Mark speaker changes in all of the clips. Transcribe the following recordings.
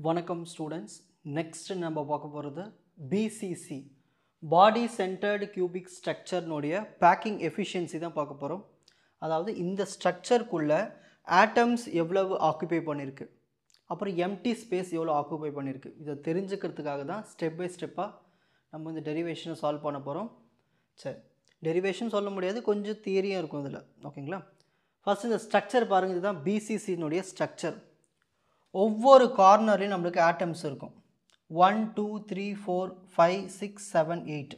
Speaker 1: வணக்கம் students. Next நம்ம பார்க்க போகிறது பிசிசி பாடி சென்டர்டு கியூபிக் ஸ்ட்ரக்சர்னுடைய பேக்கிங் எஃபிஷியன்சி தான் பார்க்க போகிறோம். அதாவது இந்த ஸ்ட்ரக்சருக்குள்ளே ஆட்டம்ஸ் எவ்வளவு ஆக்குபை பண்ணியிருக்கு, அப்புறம் எம்டி ஸ்பேஸ் எவ்வளோ ஆக்குபை பண்ணியிருக்கு, இதை தெரிஞ்சுக்கிறதுக்காக தான் ஸ்டெப் பை ஸ்டெப்பாக நம்ம இந்த டெரிவேஷனை சால்வ் பண்ண போகிறோம். சரி, டெரிவேஷன் சொல்ல முடியாது, கொஞ்சம் தியரியும் இருக்கும் இதில். ஓகேங்களா? ஃபஸ்ட் இந்த ஸ்ட்ரக்சர் பாருங்கள். இதுதான் பிசிசினுடைய ஸ்ட்ரக்சர். ஒவ்வொரு கார்னர்லையும் நம்மளுக்கு ஆட்டம்ஸ் இருக்கும். 1 2 3 4 5 6 7 8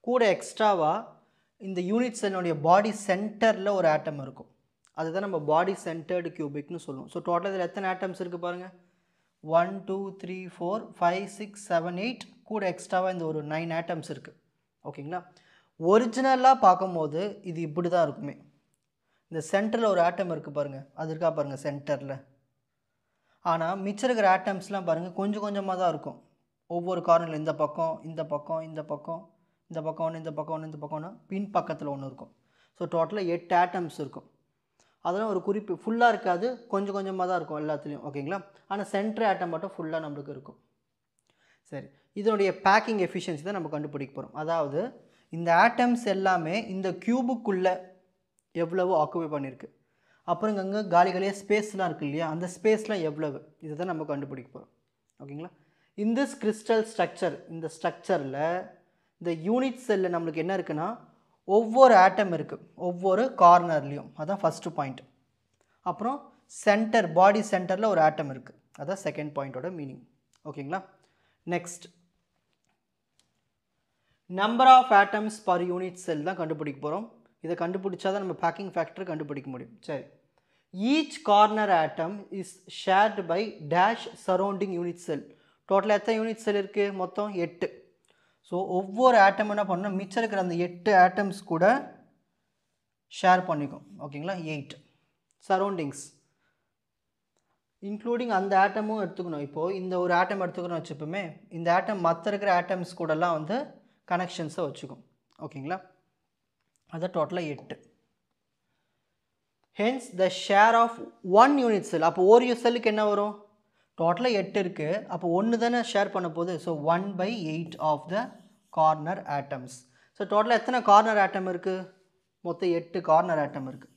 Speaker 1: கூட எக்ஸ்ட்ராவாக இந்த யூனிட் செல்லுடைய பாடி சென்டரில் ஒரு ஆட்டம் இருக்கும். அதுதான் நம்ம பாடி சென்டர்டு கியூபிக்னு சொல்லுவோம். ஸோ டோட்டல் இதில் எத்தனை ஆட்டம்ஸ் இருக்குது பாருங்கள். 1 2 3 4 5 6 7 8 கூட எக்ஸ்ட்ராவாக இந்த ஒரு 9 ஆட்டம்ஸ் இருக்குது. ஓகேங்களா? ஒரிஜினலாக பார்க்கும்போது இது இப்படி தான் இருக்குமே. இந்த சென்டரில் ஒரு ஆட்டம் இருக்குது பாருங்கள், அது இருக்கா பாருங்கள் சென்டரில். ஆனால் மிச்சம் இருக்கிற ஆட்டம்ஸ்லாம் பாருங்கள் கொஞ்சம் கொஞ்சமாக தான் இருக்கும். ஒவ்வொரு கார்னரில் இந்த பக்கம் இந்த பக்கம் இந்த பக்கம் இந்த பக்கம் ஒன்று இந்த பக்கம் ஒன்று இந்த பக்கம் ஒன்று பின் பக்கத்தில் ஒன்று இருக்கும். ஸோ டோட்டலாக 8 ஆட்டம்ஸ் இருக்கும். அதெல்லாம் ஒரு குறிப்பு ஃபுல்லாக இருக்காது, கொஞ்சம் கொஞ்சமாக தான் இருக்கும் எல்லாத்துலேயும். ஓகேங்களா? ஆனால் சென்டர் ஆட்டம் மட்டும் ஃபுல்லாக நம்மளுக்கு இருக்கும். சரி, இதனுடைய பேக்கிங் எஃபிஷியன்சி தான் நம்ம கண்டுபிடிக்க போகிறோம். அதாவது இந்த ஆட்டம்ஸ் எல்லாமே இந்த கியூபுக்குள்ளே எவ்வளவு ஆக்குபை பண்ணியிருக்கு, அப்புறம் இங்கே காலி காலியாக ஸ்பேஸ்லாம் இருக்குது இல்லையா, அந்த ஸ்பேஸ்லாம் எவ்வளவு, இதை தான் நம்ம கண்டுபிடிக்க போகிறோம். ஓகேங்களா? இந்த கிறிஸ்டல் ஸ்ட்ரக்சர், இந்த ஸ்ட்ரக்சரில் இந்த யூனிட் செல்லில் நம்மளுக்கு என்ன இருக்குன்னா ஒவ்வொரு ஆட்டம் இருக்குது ஒவ்வொரு கார்னர்லேயும். அதுதான் ஃபஸ்ட்டு பாயிண்ட். அப்புறம் சென்டர் பாடி சென்டரில் ஒரு ஆட்டம் இருக்குது, அதுதான் செகண்ட் பாயிண்டோட மீனிங். ஓகேங்களா? Next number of atoms per unit cell தான் கண்டுபிடிக்க போகிறோம். இதை கண்டுபிடிச்சா தான் நம்ம பேக்கிங் ஃபேக்டர் கண்டுபிடிக்க முடியும். சரி, each corner atom is shared by dash surrounding unit cell. டோட்டலாக எத்தனை யூனிட் செல் இருக்குது? மொத்தம் 8. ஸோ ஒவ்வொரு ஆட்டம் என்ன பண்ணணும், மிச்சம் இருக்கிற அந்த 8 ஆட்டம்ஸ் கூட ஷேர் பண்ணிக்கும். ஓகேங்களா? 8 சரௌண்டிங்ஸ் இன்க்ளூடிங் அந்த ஆட்டமும் எடுத்துக்கணும். இப்போது இந்த ஒரு ஆட்டம் எடுத்துக்கணும் வச்சுப்போமே, இந்த ஆட்டம் மற்ற இருக்கிற ஆட்டம்ஸ் கூடலாம் வந்து கனெக்ஷன்ஸை வச்சுக்கும். ஓகேங்களா? அது டோட்டலாக 8. Hence the share of 1 unit cell. அப்போ ஒரு செல்லுக்கு என்ன வரும்? டோட்டலாக 8 இருக்குது, அப்போ 1 தானே ஷேர் பண்ண போகுது. So 1/8 of the corner atoms. So டோட்டலாக எத்தனை கார்னர் ஆட்டம் இருக்குது? மொத்தம் 8 கார்னர் ஆட்டம் இருக்குது.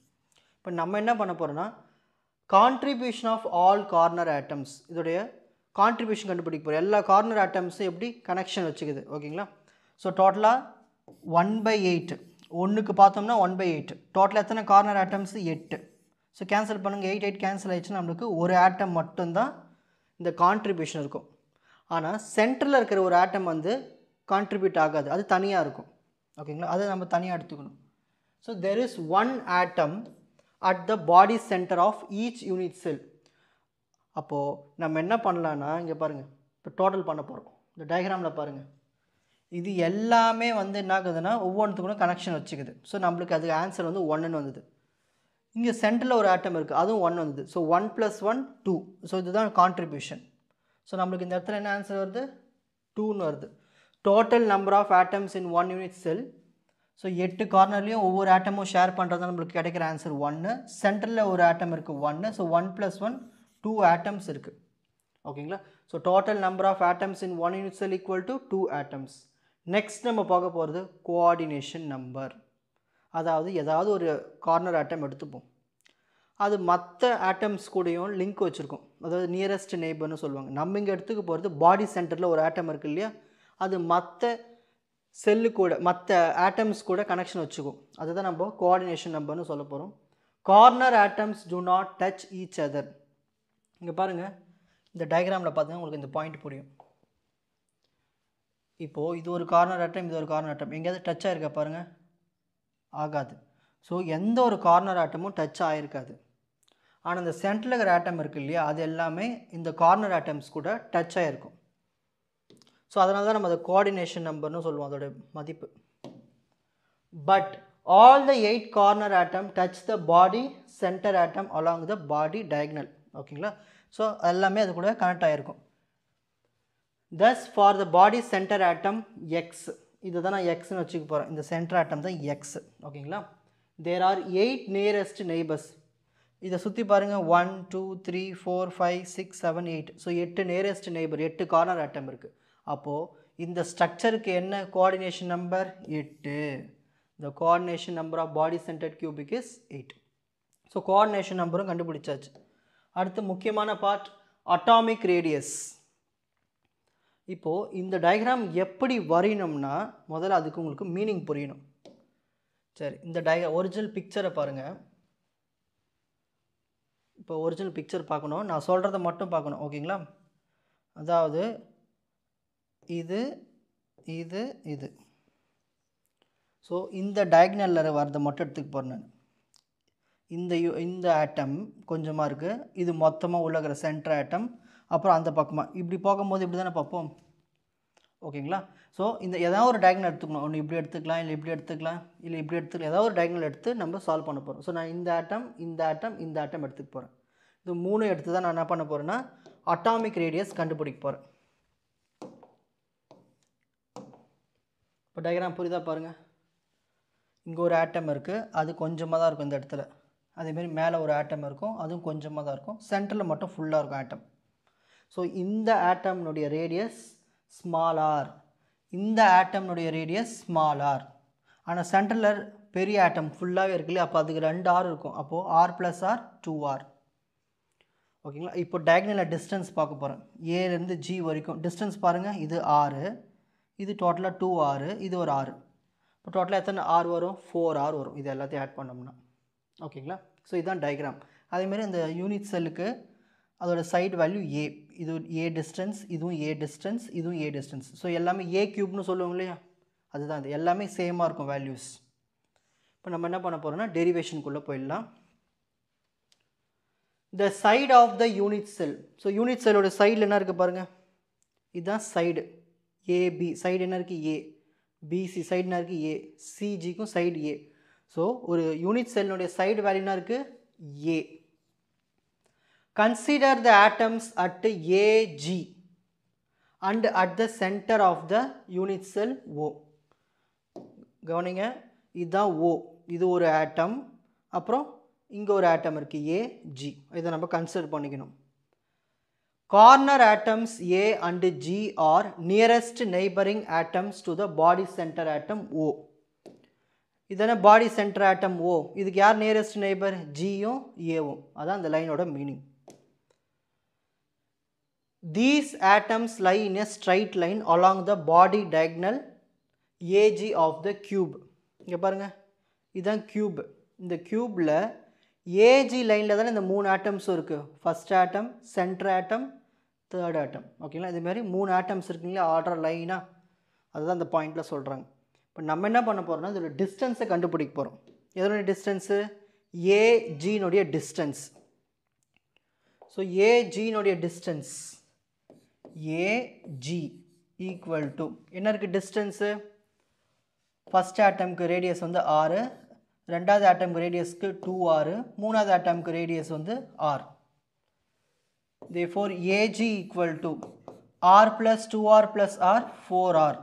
Speaker 1: இப்போ நம்ம என்ன பண்ண போகிறோன்னா contribution of all corner atoms, இதோடைய கான்ட்ரிபியூஷன் கண்டுபிடிக்க போகிறோம். எல்லா கார்னர் ஆட்டம்ஸும் எப்படி கனெக்ஷன் வச்சுக்குது. ஓகேங்களா? ஸோ டோட்டலாக 1/8, ஒன்றுக்கு பார்த்தோம்னா 1/8. டோட்டலாக எத்தனை கார்னர் ஆட்டம்ஸ்? 8. ஸோ கேன்சல் பண்ணுங்கள், 8 8 கேன்சல் ஆகிடுச்சுன்னா நம்மளுக்கு ஒரு ஆட்டம் மட்டும்தான் இந்த கான்ட்ரிபியூஷன் இருக்கும். ஆனால் சென்டரில் இருக்கிற ஒரு ஆட்டம் வந்து கான்ட்ரிபியூட் ஆகாது, அது தனியாக இருக்கும். ஓகேங்களா? அதை நம்ம தனியாக எடுத்துக்கணும். So there is 1 atom at the body centre of each unit cell. அப்போது நம்ம என்ன பண்ணலான்னா, இங்கே பாருங்கள், இப்போ டோட்டல் பண்ண போகிறோம். இந்த டயக்ராமில் பாருங்கள், இது எல்லாமே வந்து என்ன ஆகுதுன்னா ஒவ்வொன்றுத்துக்கும் கனெக்ஷன் வச்சுக்குது. ஸோ நம்மளுக்கு அதுக்கு ஆன்சர் வந்து 1ன்னு வந்தது. இங்கே சென்டரில் ஒரு ஆட்டம் இருக்குது, அதுவும் 1 வந்தது. ஸோ 1 + 1 2. ஸோ இதுதான் கான்ட்ரிபியூஷன். ஸோ நம்மளுக்கு இந்த இடத்துல என்ன ஆன்சர் வருது? 2ன்னு வருது. Total number of atoms in 1 unit cell. So 8 கார்னர்லேயும் ஒவ்வொரு ஆட்டமும் ஷேர் பண்ணுறது நம்மளுக்கு கிடைக்கிற ஆன்சர் 1. சென்டரில் ஒரு ஆட்டம் இருக்குது 1. ஸோ 1 + 1 2 ஆட்டம்ஸ் இருக்குது. ஓகேங்களா? So total number of atoms in 1 unit cell equal to 2 atoms. Next நம்ம பார்க்க போகிறது கோஆர்டினேஷன் நம்பர். அதாவது ஏதாவது ஒரு கார்னர் ஆட்டம் எடுத்துப்போம், அது மற்ற ஆட்டம்ஸ் கூடயும் லிங்க் வச்சுருக்கோம். அதாவது நியரஸ்ட் நெய்பர்னு சொல்லுவாங்க. நம்ம இங்கே எடுத்துக்க போகிறது பாடி சென்டரில் ஒரு ஆட்டம் இருக்குது இல்லையா, அது மற்ற செல்லு கூட மற்ற ஆட்டம்ஸ் கூட கனெக்ஷன் வச்சுக்கும். அதுதான் நம்ம கோஆர்டினேஷன் நம்பர்னு சொல்ல போகிறோம். Corner atoms to not touch each other. இங்கே பாருங்கள், இந்த டயக்ராமில் பார்த்தீங்கன்னா உங்களுக்கு இந்த பாயிண்ட் புரியும். இப்போது இது ஒரு கார்னர் ஆட்டம், இது ஒரு கார்னர் ஆட்டம், எங்கேயாவது டச் ஆகிருக்கா பாருங்கள்? ஆகாது. ஸோ எந்த ஒரு கார்னர் ஆட்டமும் டச் ஆகிருக்காது. ஆனால் இந்த சென்டரில் இருக்கிற ஆட்டம் இருக்குது இல்லையா, அது எல்லாமே இந்த கார்னர் ஆட்டம்ஸ் கூட டச் ஆகிருக்கும். ஸோ அதனால தான் நம்ம அதை கோஆர்டினேஷன் நம்பர்னு சொல்லுவோம், அதோட மதிப்பு. But all the 8 corner atom touch the body centre atom along the body diagonal. ஓகேங்களா? ஸோ எல்லாமே அது கூட கனெக்ட் ஆகிருக்கும். Thus for the body center atom X, இதுதான் நான் Xன்னு வச்சுக்க போகிறேன். இந்த சென்டர் ஆட்டம் தான் X. ஓகேங்களா? There are 8 nearest neighbors. இதை சுற்றி பாருங்கள் 1 2 3 4 5 6 7 8 ஸோ 8 நியரஸ்ட் நெய்பர் 8 கார்னர் ஆட்டம் இருக்குது. அப்போது இந்த ஸ்ட்ரக்சருக்கு என்ன coordination number 8. the coordination number of body centered cubic is 8. So coordination நம்பரும் கண்டுபிடிச்சாச்சு. அடுத்து முக்கியமான பார்ட் அட்டாமிக் ரேடியஸ். இப்போது இந்த டயக்ராம் எப்படி வரையணும்னா முதல்ல அதுக்கு உங்களுக்கு மீனிங் புரியணும். சரி, இந்த ஒரிஜினல் பிக்சரை பாருங்கள். இப்போ ஒரிஜினல் பிக்சர் பார்க்கணும், நான் சொல்கிறத மட்டும் பார்க்கணும். ஓகேங்களா? அதாவது இது இது இது. ஸோ இந்த டயக்னலில் வரதை மட்டும் எடுத்துக்க போகிறேன் நான். இந்த ஆட்டம் கொஞ்சமாக இருக்குது, இது மொத்தமாக உள்ளகிற சென்டர் ஆட்டம், அப்புறம் அந்த பக்கமாக இப்படி போகும்போது இப்படி தானே பார்ப்போம். ஓகேங்களா? ஸோ இந்த ஏதாவது ஒரு டயக்னல் எடுத்துக்கணும். ஒன்று இப்படி எடுத்துக்கலாம், இல்லை இப்படி எடுத்துக்கலாம், இல்லை இப்படி எடுத்துக்கலாம். ஏதாவது ஒரு டயக்னல் எடுத்து நம்ம சால்வ் பண்ண போகிறோம். ஸோ நான் இந்த ஆட்டம் இந்த ஆட்டம் இந்த ஆட்டம் எடுத்துக்க போகிறேன். இது 3 எடுத்து தான் நான் என்ன பண்ண போகிறேன்னா அட்டாமிக் ரேடியஸ் கண்டுபிடிக்க போகிறேன். இப்போ டயக்ராம் புரியுதா பாருங்கள். இங்கே ஒரு ஆட்டம் இருக்குது, அது கொஞ்சமாக தான் இருக்கும் இந்த இடத்துல. அதேமாரி மேலே ஒரு ஆட்டம் இருக்கும், அதுவும் கொஞ்சமாக தான் இருக்கும். சென்டரில் மட்டும் ஃபுல்லாக இருக்கும் ஆட்டம். ஸோ இந்த ஆட்டம்னுடைய ரேடியஸ் ஸ்மால் ஆர், இந்த ஆட்டம்னுடைய ரேடியஸ் ஸ்மால் ஆர். ஆனால் சென்டரில் பெரிய ஆட்டம் ஃபுல்லாகவே இருக்குல்லையே, அப்போ அதுக்கு 2 ஆர் இருக்கும். அப்போது ஆர் ப்ளஸ் ஆர் 2R. ஓகேங்களா? இப்போ டயக்னலில் டிஸ்டன்ஸ் பார்க்க போகிறேன். ஏலேருந்து ஜி வரைக்கும் டிஸ்டன்ஸ் பாருங்கள். இது 6, இது டோட்டலாக 2R, இது ஒரு 6. இப்போ டோட்டலாக எத்தனை ஆர் வரும்? 4R வரும். இது எல்லாத்தையும் ஆட் பண்ணோம்னா. ஓகேங்களா? ஸோ இதுதான் டயக்ராம். அதேமாதிரி இந்த யூனிட் செல்லுக்கு அதோட சைடு வேல்யூ ஏ, இது ஏ டிஸ்டன்ஸ், இதுவும் ஏ டிஸ்டன்ஸ், இதுவும் ஏ டிஸ்டன்ஸ். ஸோ எல்லாமே ஏ க்யூப்னு சொல்லுவோம் இல்லையா, அதுதான் இது. எல்லாமே சேமாக இருக்கும் வேல்யூஸ். இப்போ நம்ம என்ன பண்ண போகிறோம்னா டெரிவேஷனுக்குள்ளே போயிடலாம். the side of the unit cell. So unit செல்லோட சைடில் என்ன இருக்குது பாருங்கள், இதுதான் சைடு ஏபி. சைடு என்ன இருக்குது? ஏ. பிசி சைடு என்ன இருக்குது? ஏ. சிஜிக்கும் சைடு ஏ. ஸோ ஒரு யூனிட் செல்லுடைய சைடு வேல்யூ என்ன இருக்குது? A. Consider the atoms at AG and at the centre of the unit cell O. கவனிங்க, இதுதான் ஓ, இது ஒரு ஆட்டம், அப்புறம் இங்கே ஒரு ஆட்டம் இருக்குது ஏஜி. இதை நம்ம கன்சிடர் பண்ணிக்கணும். Corner atoms A and G are nearest neighbouring atoms to the body centre atom O. இதான பாடி சென்டர் ஆட்டம் ஓ. இதுக்கு யார் நியரஸ்ட் நெய்பர்? ஜியும் ஏவும். அதான் அந்த லைனோட meaning. These atoms lie in a straight line along the body diagonal AG of the cube. இங்கே பாருங்கள், இதுதான் cube. இந்த கியூபில் ஏஜி லைனில் தானே இந்த 3 ஆட்டம்ஸும் இருக்குது. ஃபஸ்ட் ஆட்டம், சென்டர் ஆட்டம், தேர்ட் ஆட்டம். ஓகேங்களா? இதுமாதிரி 3 ஆட்டம்ஸ் இருக்குங்களா ஆர்டர் லைனாக, அதுதான் அந்த பாயிண்டில் சொல்கிறாங்க. இப்போ நம்ம என்ன பண்ண போகிறோம்னா இதோட டிஸ்டன்ஸை கண்டுபிடிக்க போகிறோம். எதனுடைய டிஸ்டன்ஸு? ஏஜினுடைய டிஸ்டன்ஸ். ஸோ ஏஜினுடைய டிஸ்டன்ஸ் ஏஜி ஈக்குவல் டு என்ன இருக்குது? டிஸ்டன்ஸு ஃபஸ்ட் ஆட்டம்க்கு ரேடியஸ் வந்து 6, ரெண்டாவது ஆட்டம்க்கு ரேடியஸ்க்கு 2R, மூணாவது ஆட்டம்க்கு ரேடியஸ் வந்து R. therefore AG equal to R plus 2R plus R 4R.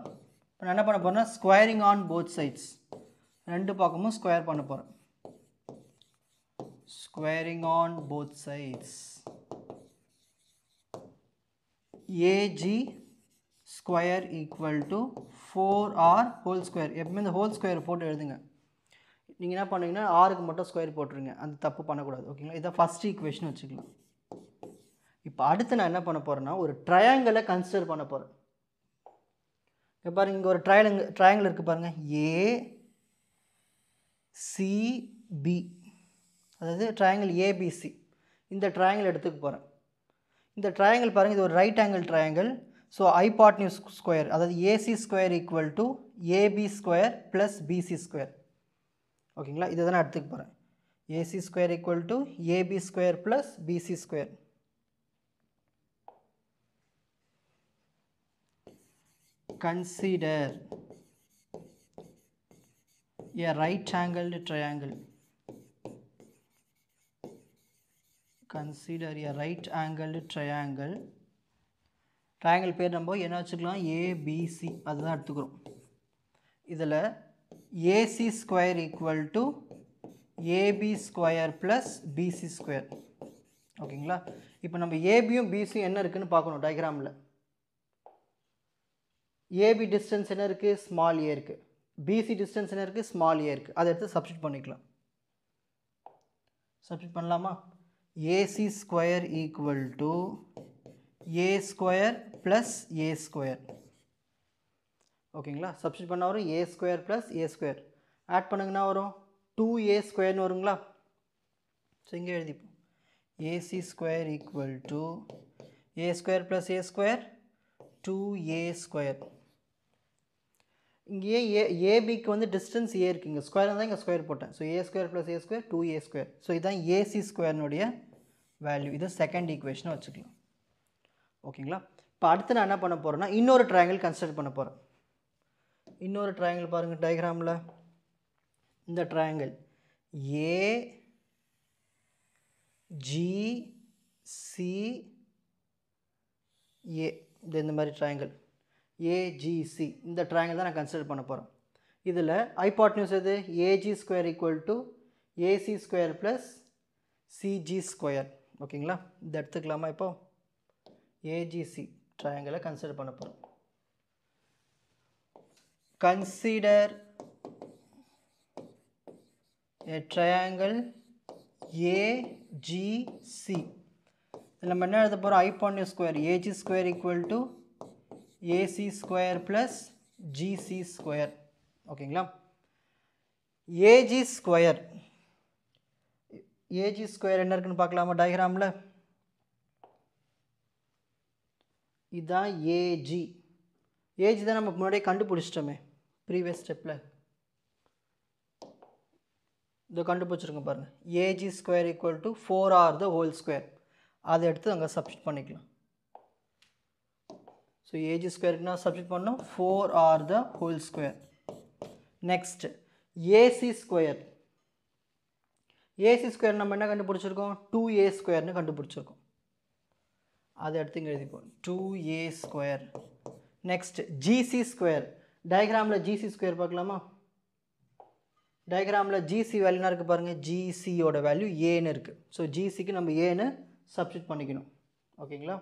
Speaker 1: இப்போ நான் என்ன பண்ண போகிறேன்னா ஸ்கொயரிங் ஆன் போத் சைட்ஸ், ரெண்டு பக்கமும் ஸ்கொயர் பண்ண போகிறேன். Squaring on both sides AG square equal to 4R whole square. எப்பவுமே இந்த ஹோல் ஸ்கொயர் போட்டு எழுதுங்க. நீங்கள் என்ன பண்ணுவீங்கன்னா ஆருக்கு மட்டும் ஸ்கொயர் போட்டுருங்க, அந்த தப்பு பண்ணக்கூடாது. ஓகேங்களா? இதை ஃபஸ்ட் ஈக்குவேஷன் வச்சுக்கலாம். இப்போ அடுத்து நான் என்ன பண்ண போகிறேன்னா ஒரு ட்ரையாங்கிளை கன்சிடர் பண்ண போகிறேன். இப்போ பாருங்கள், இங்கே ஒரு ட்ரையாங்கிள் இருக்குது பாருங்கள், ஏசிபி, அதாவது ட்ரையாங்கிள் ஏபிசி. இந்த ட்ரையாங்கிள் எடுத்துக்க போகிறேன். இந்த ட்ரையாங்கிள் பாருங்கள், இது ஒரு right angle triangle. So hypotenuse square, அதாவது AC square equal to AB square plus BC square. ஓகேங்களா? இதை தான் நான் எடுத்துக்க போகிறேன். AC square equal to AB square plus BC square. Consider a right-angled triangle. Consider a right-angled triangle. Triangle பேர் நம்ம என்ன வச்சுக்கலாம்? ABC. அதுதான் எடுத்துக்கிறோம். இதில் AC square equal to AB square plus BC square. ஓகேங்களா? இப்போ நம்ம ஏபியும் பிசியும் என்ன இருக்குன்னு பார்க்கணும் டயக்ராமில். ஏபி டிஸ்டன்ஸ் என்ன இருக்குது? ஸ்மால் ஏ இருக்குது. பிசி டிஸ்டன்ஸ் என்ன இருக்குது? ஸ்மால் ஏ இருக்குது. அதை எடுத்து சப்ஸ்டிட் பண்ணிக்கலாம். சப்ஸ்டிட் பண்ணலாமா? AC square equal to A square plus A square. ஓகேங்களா? சப்ஸ்டிட் பண்ண வரும் A square plus A square. Add பண்ணுங்கன்னா வரும் 2a ஸ்கொயர்னு வருங்களா? ஸோ இங்கே எழுதிப்போம் AC square equal to A square plus A square 2a square. இங்கே ஏபிக்கு வந்து டிஸ்டன்ஸ் ஏ இருக்குது, இங்கே ஸ்கொயர் தான் இங்கே ஸ்கொயர் போட்டேன். So A square plus A square 2a square. So இதுதான் ஏசி ஸ்கொயர்னுடைய வேல்யூ. இது செகண்ட் ஈக்குவேஷனை வச்சுக்கலாம். ஓகேங்களா? இப்போ அடுத்து நான் என்ன பண்ண போகிறேன்னா இன்னொரு ட்ரையாங்கிள் கன்சிடர் பண்ண போகிறேன். இன்னொரு ட்ரையாங்கிள் பாருங்கள் டயக்ராமில். இந்த ட்ரையாங்கிள் AGCA, இந்த மாதிரி ட்ரையாங்கிள் AGC, இந்த ட்ரையாங்கிள் தான் நான் கன்சிடர் பண்ண போகிறேன். இதில் ஹைபாட்னியூஸ் எது? AG square equal to AC square plus CG square. ஓகேங்களா? இந்த எடுத்துக்கலாமா? இப்போ ஏஜிசி ட்ரையாங்கிளை கன்சிடர் பண்ண போகிறோம். Consider a triangle AGC. இதில் நம்ம என்ன எழுத போகிறோம்? Hypotenuse square AG square equal to AC square plus GC square. ஓகேங்களா? ஏஜி ஸ்கொயர் என்ன இருக்குன்னு பார்க்கலாமா டயக்ராமில்? இதுதான் ஏஜி. ஏஜி தான் நம்ம முன்னாடியே கண்டுபிடிச்சிட்டோமே ப்ரீவியஸ் ஸ்டெப்பில். இதை கண்டுபிடிச்சிருங்க பாருங்கள். AG square equal to 4r the whole square. அதை எடுத்து அங்கே சப்ஸ்டிட் பண்ணிக்கலாம். ஸோ ஏஜி ஸ்கொயருக்கு நான் சப்ஸ்டிட் பண்ணோம் 4r the whole square. Next AC square. AC square நம்ம என்ன கண்டுபிடிச்சிருக்கோம்? 2a ஸ்கொயர்னு கண்டுபிடிச்சிருக்கோம். அதை எடுத்து இங்கே எழுதிப்போம் 2a square. Next GC square. டயக்ராமில் ஜிசி ஸ்கொயர் பார்க்கலாமா? டயக்ராமில் ஜிசி வேல்யூனா இருக்குது பாருங்கள். ஜிசியோட வேல்யூ ஏன்னு இருக்குது. ஸோ ஜிசிக்கு நம்ம ஏன்னு சப்ஸ்டிட் பண்ணிக்கணும். ஓகேங்களா?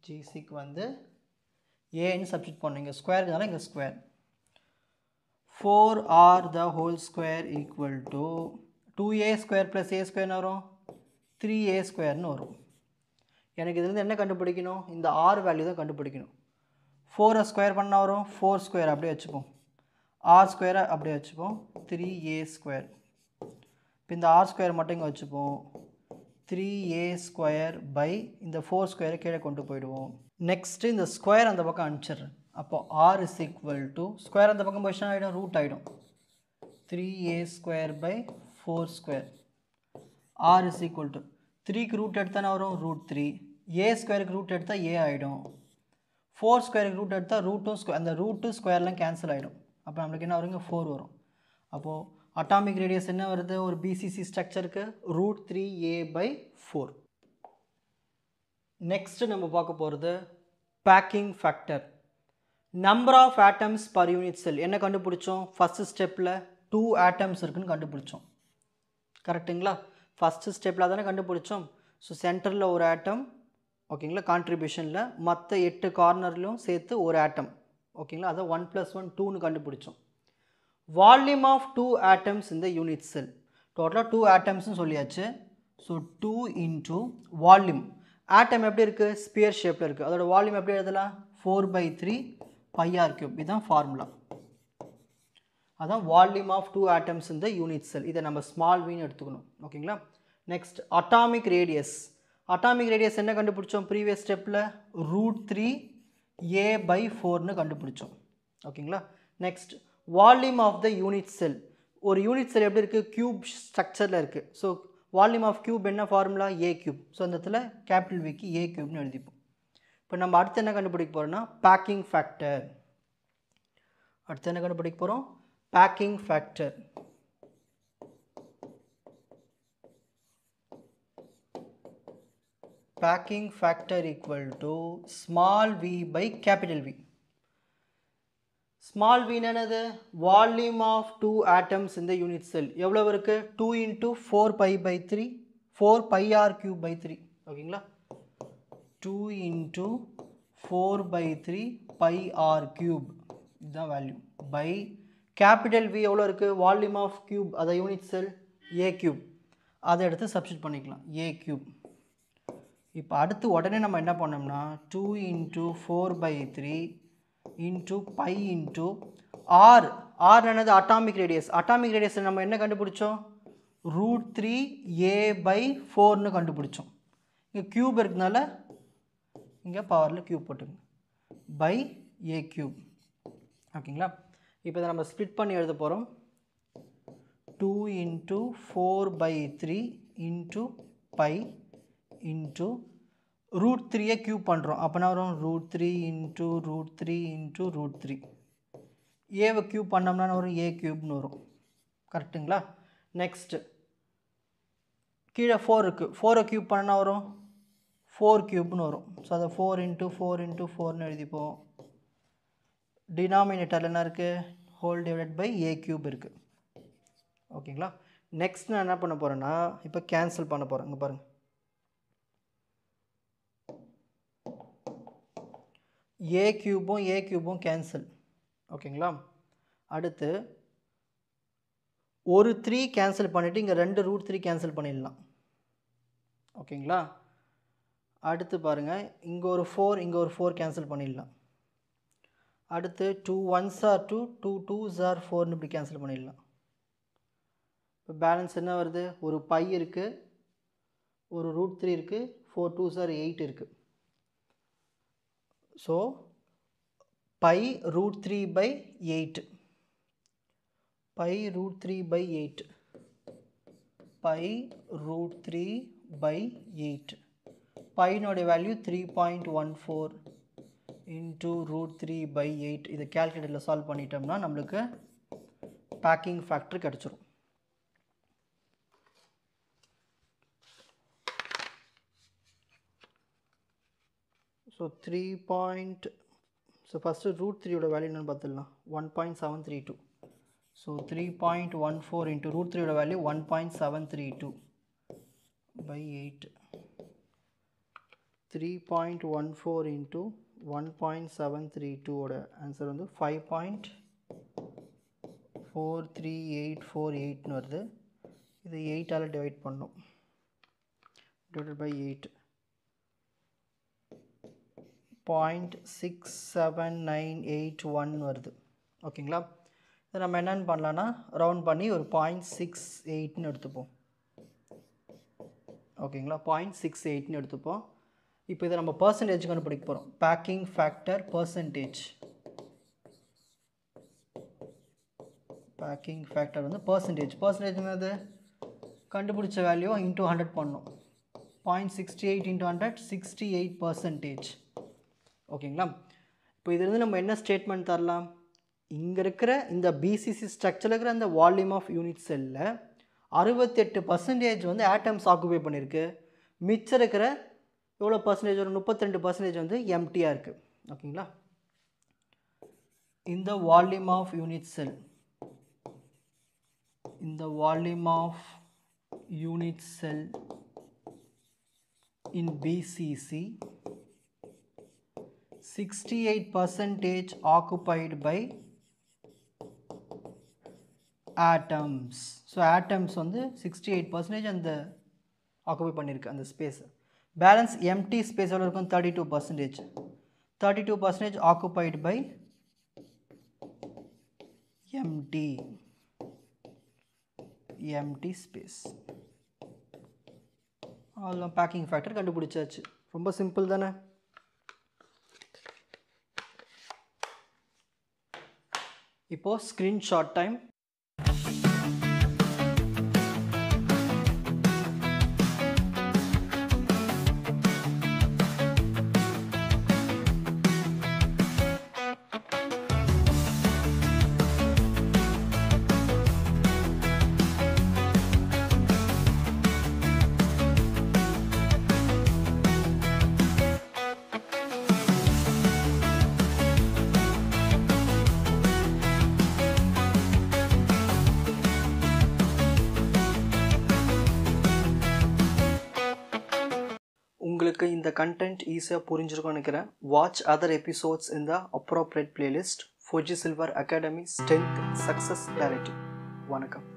Speaker 1: ஜிசிக்கு வந்து ஏன்னு சப்ஸ்டிட் பண்ணணும். இங்கே ஸ்கொயருக்குனால இங்கே square. 4r the whole square equal to 2a square plus A ஸ்கொயர்னு வரும் 3a ஸ்கொயர்னு வரும். எனக்கு இதுலேருந்து என்ன கண்டுபிடிக்கணும்? இந்த r வேல்யூ தான் கண்டுபிடிக்கணும். 4 ஸ்கொயர் பண்ணால் வரும் 4 ஸ்கொயர் அப்படியே வச்சுப்போம். r ஸ்கொயரை அப்படியே வச்சுப்போம் 3a ஸ்கொயர். இப்போ இந்த r ஸ்கொயர் மட்டும் இங்கே வச்சுப்போம் 3a ஸ்கொயர் பை இந்த 4 ஸ்கொயரை கீழே கொண்டு போயிடுவோம். நெக்ஸ்ட்டு இந்த ஸ்கொயர் அந்த பக்கம் அனுப்பிச்சிடுறேன். அப்போ r is equal to square அந்த பக்கம் போயிடுச்சுன்னா ஆகிடும் ரூட் ஆகிடும் 3a square by 4 square. r is equal to 3க்கு ரூட் எடுத்தால் வரும் ரூட் 3. a ஸ்கொயருக்கு ரூட் எடுத்தால் a ஆகிடும். 4 ஸ்கொயருக்கு ரூட் எடுத்தால் ரூட்டும் அந்த ரூட்டு ஸ்கொயர்லாம் கேன்சல் ஆகிடும். அப்போ நம்மளுக்கு என்ன வருங்க? 4 வரும். அப்போது அட்டாமிக் ரேடியஸ் என்ன வருது ஒரு பிசிசி ஸ்ட்ரக்சருக்கு? Root 3a/4. நெக்ஸ்ட்டு நம்ம பார்க்க போகிறது packing factor. Number of atoms per unit cell என்ன கண்டுபிடிச்சோம்? ஃபஸ்ட்டு ஸ்டெப்பில் 2 ஆட்டம்ஸ் இருக்குன்னு கண்டுபிடிச்சோம். கரெக்டுங்களா? ஃபஸ்ட்டு ஸ்டெப்பில் தானே கண்டுபிடிச்சோம். ஸோ சென்டரில் ஒரு ஆட்டம். ஓகேங்களா? கான்ட்ரிபியூஷனில் மற்ற 8 கார்னர்லையும் சேர்த்து ஒரு ஆட்டம். ஓகேங்களா? அதை 1 + 1 2ன்னு கண்டுபிடிச்சோம். வால்யூம் ஆஃப் 2 ஆட்டம்ஸ் இந்த யூனிட் செல். டோட்டலாக 2 ஆட்டம்ஸ்னு சொல்லியாச்சு. So 2 into volume. ஆட்டம் எப்படி இருக்குது? ஸ்பியர் ஷேப்பில் இருக்குது. அதோட வால்யூம் எப்படி எழுதலாம்? 4/3 πr3. இதுதான் ஃபார்முலா. அதான் வால்யூம் ஆஃப் 2 ஆட்டம்ஸ் இந்த யூனிட் செல். இதை நம்ம ஸ்மால் வின்னு எடுத்துக்கணும். ஓகேங்களா? Next atomic radius. Atomic radius என்ன கண்டுபிடிச்சோம் ப்ரீவியஸ் ஸ்டெப்பில்? ரூட் 3a/4ன்னு கண்டுபிடிச்சோம். ஓகேங்களா? Next volume of the unit cell. ஒரு யூனிட் செல் எப்படி இருக்குது? கியூப் ஸ்ட்ரக்சரில் இருக்குது. ஸோ வால்யூம் ஆஃப் கியூப் என்ன ஃபார்முலா? a³ ஸோ அந்த இடத்துல கேபிட்டல் விக்கு a³ எழுதிப்போம். இப்போ நம்ம அடுத்து என்ன கண்டுபிடிக்க போகிறோம்னா பேக்கிங் ஃபேக்டர். அடுத்து என்ன கண்டுபிடிக்க போகிறோம்? Packing factor. Packing factor equal to small v by capital V. small v என்னது volume of 2 atoms in the unit cell எவ்வளவு இருக்கு 2 into 4 pi by 3 4 pi r cube by 3 ஓகேங்களா 2 into 4 by 3 pi r cube இதுதான் value by capital V எவ்வளவு இருக்கு volume of cube அத unit cell a cube அதை எடுத்து சப்ஸ்டிட் பண்ணிக்கலாம் a cube இப்போ அடுத்து உடனே நம்ம என்ன பண்ணோம்னா 2 into 4 by 3 into pi into r r என்னது அட்டாமிக் ரேடியஸ் நம்ம என்ன கண்டுபிடிச்சோம் √3a by 4 னு கண்டுபிடிச்சோம் இங்க கியூப் இருக்கனால இங்க பவர்ல கியூப் போட்டுங்க by a cube ஓகேங்களா இப்போ இத நம்ம ஸ்ப்ளிட் பண்ணி எழுத போறோம் 2 into 4 by 3 into pi into √3 ஐ கியூப் பண்றோம் அப்பனா வரும் √3 into √3 into √3 a வை கியூப் பண்ணோம்னா வரும் a கியூப் னு வரும் கரெக்ட்டுங்களா நெக்ஸ்ட் கீழ 4 இருக்கு 4 ஐ கியூப் பண்ணா வரும் 4 கியூப் னு வரும் சோ அத 4 into 4 into 4 னு எழுதிப்போம் டினாமினேட்டர்ல என்ன இருக்கு whole divided by a cube இருக்கு ஓகேங்களா நெக்ஸ்ட் நான் என்ன பண்ண போறேன்னா இப்போ கேன்சல் பண்ண போறேன் இங்க பாருங்க a கியூபும் கேன்சல் ஓகேங்களா அடுத்து ஒரு 3 கேன்சல் பண்ணிட்டு இங்க ரெண்டு √3 கேன்சல் பண்ணிடலாம் ஓகேங்களா அடுத்து பாருங்க இங்க ஒரு 4 கேன்சல் பண்ணிடலாம் அடுத்து 2 1s are 2 2 2s are 4 னு இப்படி கேன்சல் பண்ணிடலாம் இப்போ பேலன்ஸ் என்ன வருது ஒரு பை இருக்கு ஒரு √3 இருக்கு 4 2s are 8 இருக்கு so pi √3 by 8 pi √3 by 8 pi √3 by 8 pi நோட value 3.14 into √3 by 8 இத கால்குலேட்டர்ல சால்வ் பண்ணிட்டோம்னா நமக்கு பேக்கிங் ஃபேக்டர் கிடைச்சிரும் so 3. so first √3 ஓட வேல்யூ என்னன்னு பார்த்தலாம் 1.732 so 3.14 into √3 ஓட வேல்யூ 1.732 by 8 3.14 into 1.732 ஓட ஆன்சர் வந்து 5.43848 னு வருது இது 8 ஆல டிவைட் பண்ணனும் divided by 8 0.67981 வருது ஓகேங்களா இத நம்ம என்னன்னு பண்ணலாம்னா ரவுண்ட் பண்ணி ஒரு 0.68 னு எடுத்துப்போம் ஓகேங்களா 0.68 னு எடுத்துப்போம் இப்போ இத நம்ம பெர்சன்டேஜ் கண்டுபிடிக்க போறோம் packing factor percentage packing factor வந்து பெர்சன்டேஜ் என்னது கண்டுபிடிச்ச வேல்யூ into 100 பண்ணனும் 0.68 into 100 68% ஓகேங்களா இப்போ இதில இருந்து நம்ம என்ன ஸ்டேட்மென்ட் தரலாம் இங்க இருக்கிற இந்த BCC ஸ்ட்ரக்சர்ல இருக்கிற அந்த வால்யூம் ஆஃப் யூனிட் செல்ல 68% வந்து ஆட்டம்ஸ் ஆக்குபை பண்ணிருக்கு மிச்சம் இருக்கிற எவ்வளவு percentage ஒரு 32% வந்து எம்டியா இருக்கு ஓகேங்களா in the volume of unit cell in BCC 68% occupied by atoms so atoms வந்து 68% அந்த ஆக்குபை பண்ணிருக்கு அந்த ஸ்பேஸ் பேலன்ஸ் empty ஸ்பேஸ் எவ்வளவு இருக்கும் 32% occupied by empty space அவ்வளவுதான் பேக்கிங் ஃபேக்டர் கண்டுபிடிச்சாச்சு ரொம்ப சிம்பிள் தானே இப்போ ஸ்கிரீன்ஷாட் டைம் உங்களுக்கு இந்த கண்டென்ட் ஈஸியாக புரிஞ்சிருக்கும்னு நினைக்கிறேன். வாட்ச் அதர் எபிசோட்ஸ் இன் த appropriate playlist. Fauji silver academy strength success clarity. வணக்கம்.